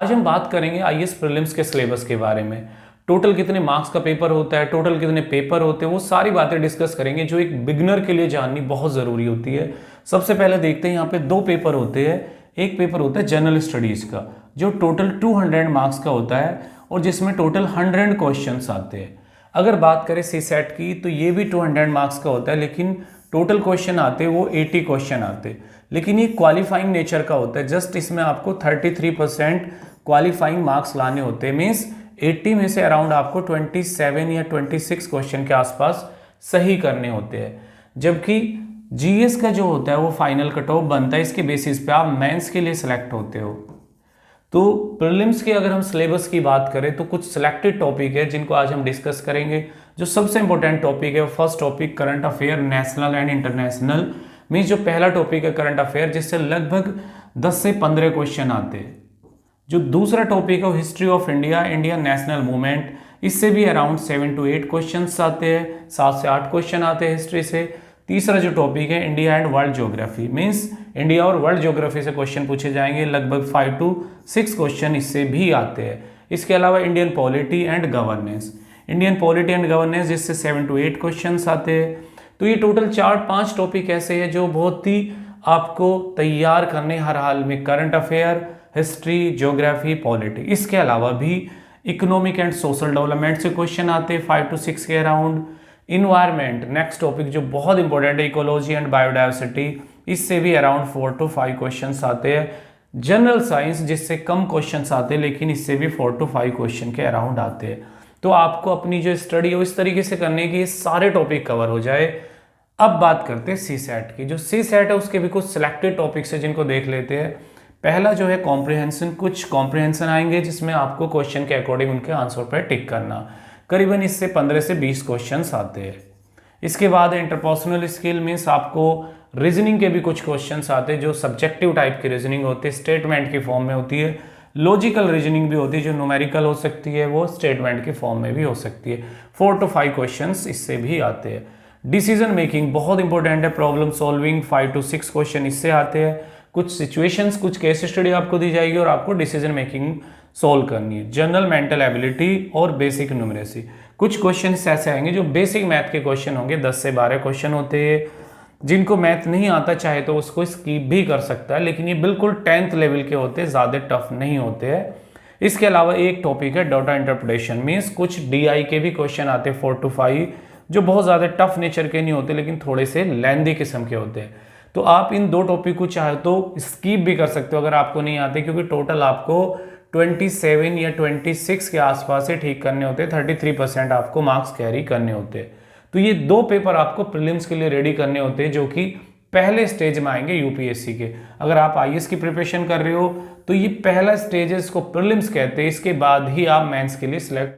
आज हम बात करेंगे आईएएस प्रीलिम्स के सिलेबस के बारे में। टोटल कितने मार्क्स का पेपर होता है, टोटल कितने पेपर होते हैं, वो सारी बातें डिस्कस करेंगे जो एक बिगनर के लिए जाननी बहुत ज़रूरी होती है। सबसे पहले देखते हैं यहाँ पे दो पेपर होते हैं। एक पेपर होता है जनरल स्टडीज़ का जो टोटल 200 मार्क्स का होता है और जिसमें टोटल 100 क्वेश्चंस आते हैं। अगर बात करें सी सेट की तो ये भी 200 मार्क्स का होता है, लेकिन टोटल क्वेश्चन आते हैं वो 80 क्वेश्चन आते हैं, लेकिन ये क्वालिफाइंग नेचर का होता है। जस्ट इसमें आपको 33% क्वालिफाइंग मार्क्स लाने होते हैं। मीन्स 80 में से अराउंड आपको 27 या 26 क्वेश्चन के आसपास सही करने होते हैं। जबकि जीएस का जो होता है वो फाइनल कट ऑफ बनता है, इसके बेसिस पे आप मेंस के लिए सिलेक्ट होते हो। तो प्रीलिम्स के अगर हम सिलेबस की बात करें तो कुछ सिलेक्टेड टॉपिक है जिनको आज हम डिस्कस करेंगे। जो सबसे इंपॉर्टेंट टॉपिक है वो first topic current affair national and international. Means जो पहला टॉपिक है करंट अफेयर जिससे लगभग 10 से 15 क्वेश्चन आते हैं। जो दूसरा टॉपिक है वो history of India, Indian national movement, इससे भी अराउंड 7 to 8 क्वेश्चन आते हैं, 7 से 8 क्वेश्चन आते हैं हिस्ट्री से। तीसरा जो टॉपिक है India and world geography, means India और वर्ल्ड ज्योग्राफी से क्वेश्चन पूछे जाएंगे, लगभग 5 to 6 क्वेश्चन इससे भी आते हैं। इसके अलावा Indian polity and governance, Indian polity and governance जिससे 7 to 8 क्वेश्चन आते हैं। तो ये टोटल 4-5 टॉपिक ऐसे हैं जो बहुत ही आपको तैयार करने हर हाल में, current affair, history, geography, polity. इसके अलावा भी इकोनॉमिक एंड सोशल डेवलपमेंट से क्वेश्चन आते हैं 5 to 6 के अराउंड। इन्वायरमेंट नेक्स्ट टॉपिक जो बहुत इंपॉर्टेंट है, इकोलॉजी एंड बायोडाइवर्सिटी, इससे भी अराउंड 4 to 5 क्वेश्चन आते हैं। जनरल साइंस जिससे कम क्वेश्चन आते हैं लेकिन इससे भी 4 to 5 क्वेश्चन के अराउंड आते हैं। तो आपको अपनी जो स्टडी है इस तरीके से करने की ये सारे टॉपिक कवर हो जाए। अब बात करते हैं सी सेट की। जो सी सेट है उसके भी कुछ सिलेक्टेड टॉपिक्स है जिनको देख लेते हैं। पहला जो है कॉम्प्रिहेंशन, कुछ कॉम्प्रिहेंशन आएंगे जिसमें आपको क्वेश्चन के अकॉर्डिंग उनके आंसर पर टिक करना। करीबन इससे 15 से 20 क्वेश्चंस आते हैं। इसके बाद इंटरपर्सनल स्किल, मीन्स आपको रीजनिंग के भी कुछ क्वेश्चंस आते हैं जो सब्जेक्टिव टाइप की रीजनिंग होती है, स्टेटमेंट की फॉर्म में होती है। लॉजिकल रीजनिंग भी होती है जो न्यूमेरिकल हो सकती है, वो स्टेटमेंट की फॉर्म में भी हो सकती है। 4 to 5 क्वेश्चंस इससे भी आते हैं। डिसीजन मेकिंग बहुत इंपॉर्टेंट है, प्रॉब्लम सॉल्विंग 5 to 6 क्वेश्चन इससे आते हैं। कुछ सिचुएशंस, कुछ केस स्टडी आपको दी जाएगी और आपको डिसीजन मेकिंग सोल्व करनी है। जनरल मेंटल एबिलिटी और बेसिक न्यूमरेसी, कुछ क्वेश्चन ऐसे आएंगे जो बेसिक मैथ के क्वेश्चन होंगे, 10 से 12 क्वेश्चन होते हैं। जिनको मैथ नहीं आता चाहे तो उसको स्किप भी कर सकता है, लेकिन ये बिल्कुल 10th लेवल के होते हैं, ज़्यादा टफ नहीं होते हैं। इसके अलावा एक टॉपिक है डाटा इंटरप्रिटेशन, मीन्स कुछ डीआई के भी क्वेश्चन आते हैं 4 to 5 जो बहुत ज़्यादा टफ नेचर के नहीं होते लेकिन थोड़े से लेंदी किस्म के होते हैं। तो आप इन दो टॉपिक को चाहे तो स्किप भी कर सकते हो अगर आपको नहीं आते, क्योंकि टोटल आपको 27 या 26 के आसपास से ठीक करने होते हैं। 33% आपको मार्क्स कैरी करने होते हैं। तो ये दो पेपर आपको प्रीलिम्स के लिए रेडी करने होते हैं जो कि पहले स्टेज में आएंगे यूपीएससी के। अगर आप आईएएस की प्रिपरेशन कर रहे हो तो ये पहला स्टेज है, इसको प्रीलिम्स कहते हैं। इसके बाद ही आप मेंस के लिए सिलेक्ट